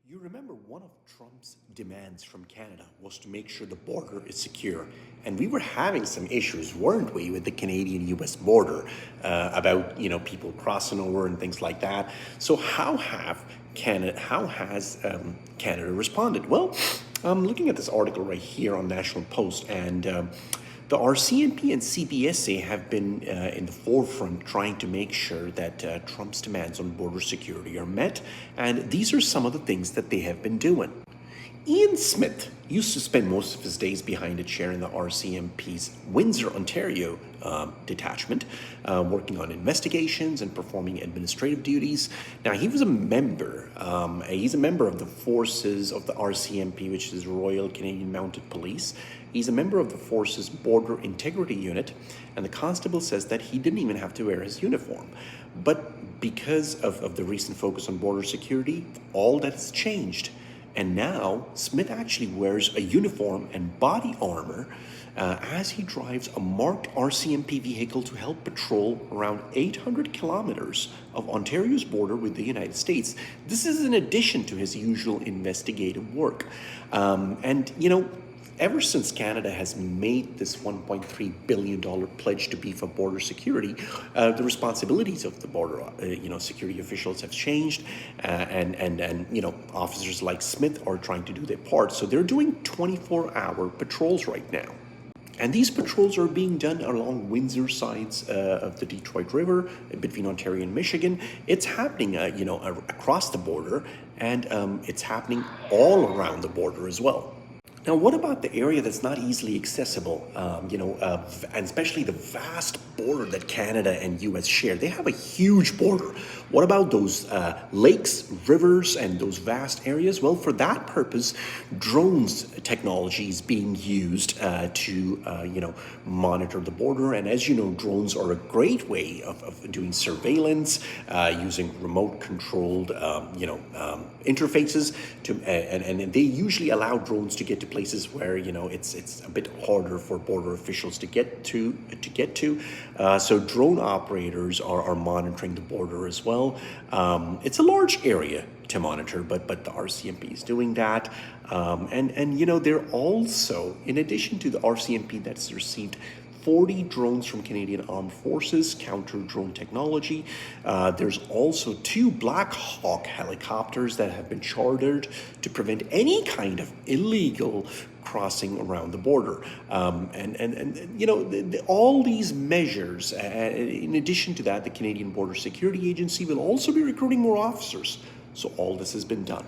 You remember one of Trump's demands from Canada was to make sure the border is secure. And we were having some issues, weren't we, with the Canadian-US border about, people crossing over and things like that. So how has Canada responded? Well, I'm looking at this article right here on National Post, and the RCMP and CPSA have been in the forefront trying to make sure that Trump's demands on border security are met, and these are some of the things that they have been doing. Ian Smith used to spend most of his days behind a chair in the RCMP's Windsor, Ontario detachment, working on investigations and performing administrative duties. Now, he was a member. He's a member of the forces of the RCMP, which is Royal Canadian Mounted Police. He's a member of the force's Border Integrity Unit, and the constable says that he didn't even have to wear his uniform. But because of the recent focus on border security, all that has changed. And now, Smith actually wears a uniform and body armor as he drives a marked RCMP vehicle to help patrol around 800 kilometers of Ontario's border with the United States. This is in addition to his usual investigative work. Ever since Canada has made this $1.3 billion pledge to beef up border security, the responsibilities of the border, security officials have changed, and officers like Smith are trying to do their part. So they're doing 24-hour patrols right now. And these patrols are being done along Windsor sides of the Detroit River between Ontario and Michigan. It's happening, across the border, and it's happening all around the border as well. Now, what about the area that's not easily accessible, and especially the vast border that Canada and U.S. share? They have a huge border. What about those lakes, rivers, and those vast areas? Well, for that purpose, drones technology is being used to monitor the border. And as you know, drones are a great way of doing surveillance using remote-controlled, interfaces and they usually allow drones to get to places where it's a bit harder for border officials to get to. So drone operators are monitoring the border as well. It's a large area to monitor, but the RCMP is doing that, they're also, in addition to the RCMP that's received 40 drones from Canadian Armed Forces, counter-drone technology. There's also 2 Black Hawk helicopters that have been chartered to prevent any kind of illegal crossing around the border. All these measures, in addition to that, the Canadian Border Security Agency will also be recruiting more officers. So all this has been done.